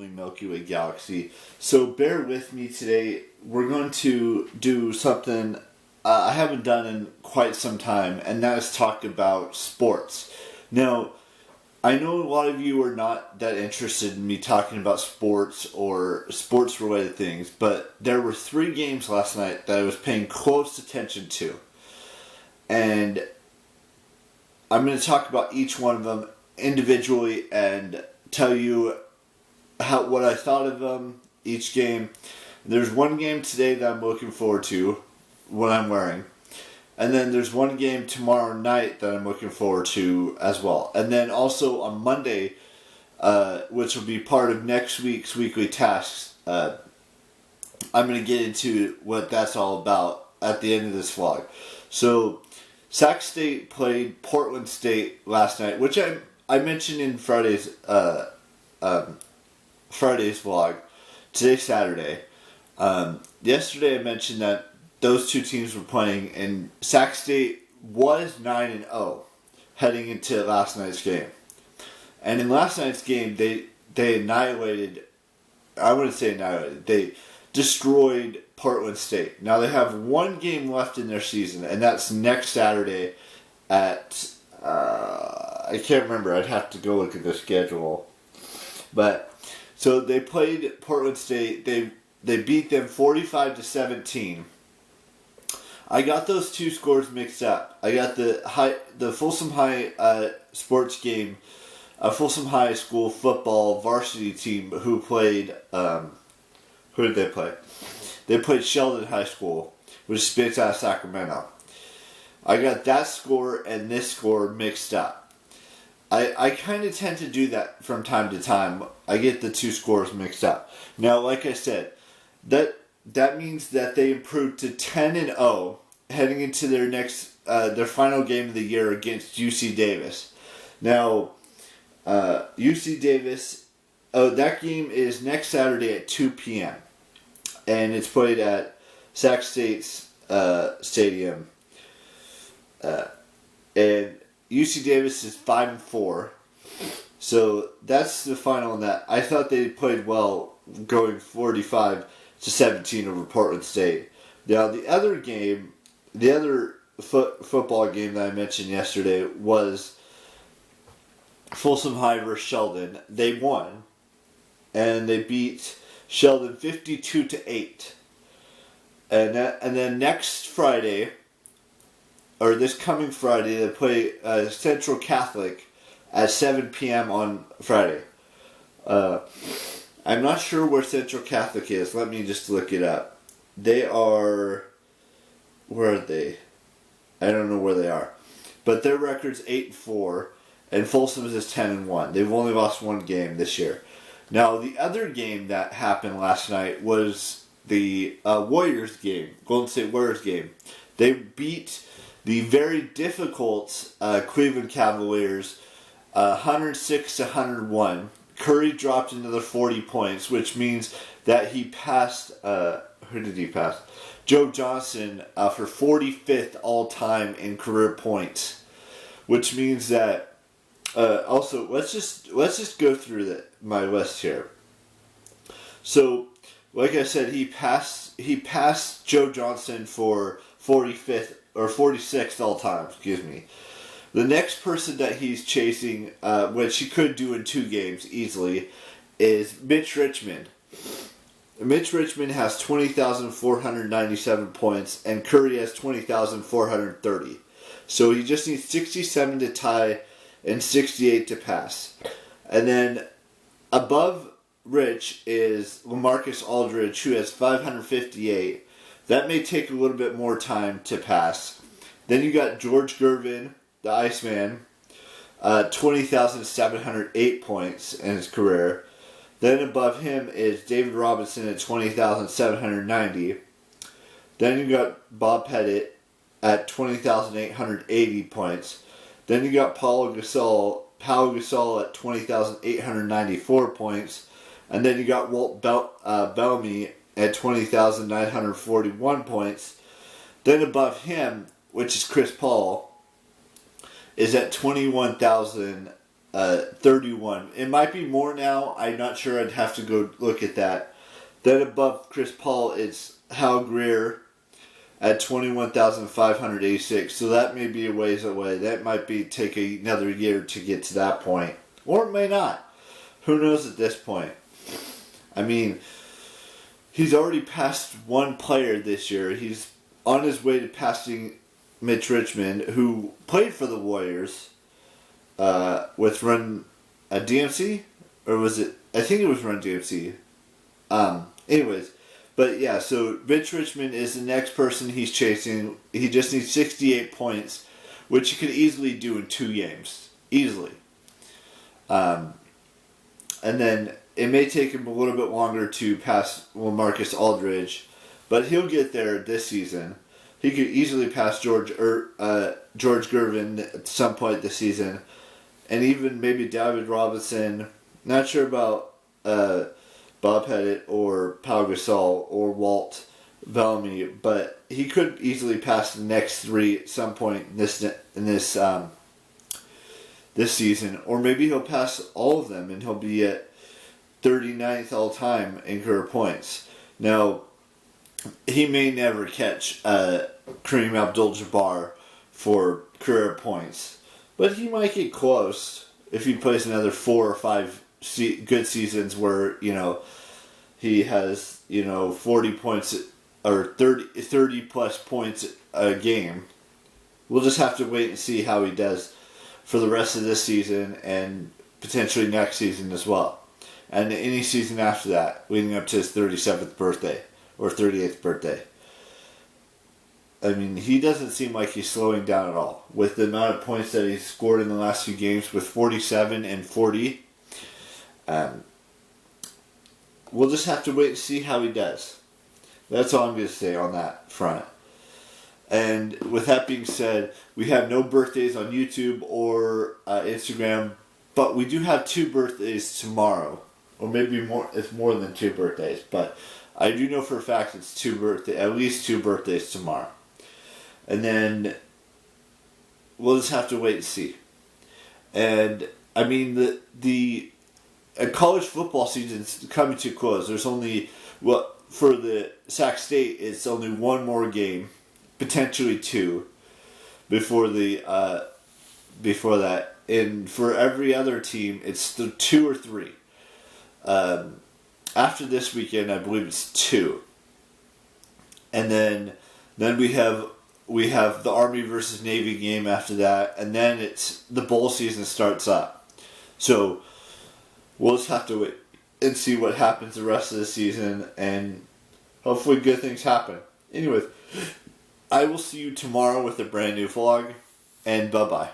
relatively Milky Way galaxy. So bear with me today. We're going to do something I haven't done in quite some time, and that is talk about sports. Now, I know a lot of you are not that interested in me talking about sports or sports-related things, but there were 3 games last night that I was paying close attention to. And I'm going to talk about each one of them individually and tell you what I thought of them, each game. There's one game today that I'm looking forward to, what I'm wearing. And then there's one game tomorrow night that I'm looking forward to as well. And then also on Monday, which will be part of next week's weekly tasks, I'm going to get into what that's all about at the end of this vlog. So, Sac State played Portland State last night, which I mentioned in Friday's vlog. Today's Saturday. Yesterday I mentioned that those 2 teams were playing, and Sac State was 9-0 heading into last night's game. And in last night's game, they annihilated. I wouldn't say annihilated. They destroyed Portland State. Now they have 1 game left in their season, and that's next Saturday at I can't remember. I'd have to go look at the schedule. But so they played Portland State. They beat them 45-17. I got those 2 scores mixed up. I got the Folsom High sports game, Folsom High School football varsity team who played. Who did they play? They played Sheldon High School, which is based out of Sacramento. I got that score and this score mixed up. I kind of tend to do that from time to time. I get the 2 scores mixed up. Now, like I said, that means that they improved to 10-0 heading into their final game of the year against UC Davis. Now, UC Davis, that game is next Saturday at 2 p.m. and it's played at Sac State's stadium. And UC Davis is 5-4, so that's the final in that. I thought they played well, going 45-17 over Portland State. Now the other game, the other football game that I mentioned yesterday was Folsom High versus Sheldon. They won, and they beat Sheldon 52-8. And then next Friday, or this coming Friday, they play Central Catholic at 7 p.m. on Friday. I'm not sure where Central Catholic is. Let me just look it up. They are... Where are they? I don't know where they are. But their record's 8-4, and Folsom's is 10-1. They've only lost 1 game this year. Now, the other game that happened last night was the Warriors game, Golden State Warriors game. They beat the very difficult Cleveland Cavaliers 106-101. Curry dropped another 40 points, which means that he passed... who did he pass? Joe Johnson for 45th all-time in career points. Which means that... also, let's just go through my list here. So, like I said, he passed Joe Johnson for 45th or 46th all time. Excuse me. The next person that he's chasing, which he could do in 2 games easily, is Mitch Richmond. Mitch Richmond has 20,497 points, and Curry has 20,430. So he just needs 67 to tie and 68 to pass. And then above Rich is LaMarcus Aldridge, who has 558. That may take a little bit more time to pass. Then you got George Gervin, the Iceman, 20,708 points in his career. Then above him is David Robinson at 20,790. Then you got Bob Pettit at 20,880 points. Then you got Paul Gasol at 20,894 points. And then you got Walt Bellamy at 20,941 points. Then above him, which is Chris Paul, is at 21,000 31. It might be more now. I'm not sure. I'd have to go look at that. Then above Chris Paul, it's Hal Greer at 21,586. So that may be a ways away. That might be take another year to get to that point. Or it may not. Who knows at this point? I mean, he's already passed one player this year. He's on his way to passing Mitch Richmond, who played for the Warriors with Run DMC? Or was it? I think it was Run DMC. Anyways, but yeah, so Mitch Richmond is the next person he's chasing. He just needs 68 points, which he could easily do in 2 games. Easily. And then it may take him a little bit longer to pass Marcus Aldridge, but he'll get there this season. He could easily pass George Gervin at some point this season, and even maybe David Robinson. Not sure about Bob Pettit or Pau Gasol or Walt Bellamy, but he could easily pass the next 3 at some point in this season, or maybe he'll pass all of them and he'll be at 39th all time in career points. Now, he may never catch Kareem Abdul-Jabbar for career points, but he might get close if he plays another 4 or 5 good seasons where, he has, 40 points or 30 plus points a game. We'll just have to wait and see how he does for the rest of this season and potentially next season as well. And any season after that, leading up to his 37th birthday or 38th birthday. I mean, he doesn't seem like he's slowing down at all. With the amount of points that he's scored in the last few games with 47 and 40, we'll just have to wait and see how he does. That's all I'm going to say on that front. And with that being said, we have no birthdays on YouTube or Instagram, but we do have 2 birthdays tomorrow. Or maybe more. It's more than 2 birthdays, but I do know for a fact it's at least 2 birthdays tomorrow. And then we'll just have to wait and see. And I mean the college football season's coming to a close. There's only for the Sac State, it's only 1 more game, potentially 2, before that. And for every other team, it's the 2 or 3. After this weekend, I believe it's 2. And then we have the Army versus Navy game after that, and then it's the bowl season starts up. So we'll just have to wait and see what happens the rest of the season, and hopefully good things happen. Anyways, I will see you tomorrow with a brand new vlog, and bye-bye.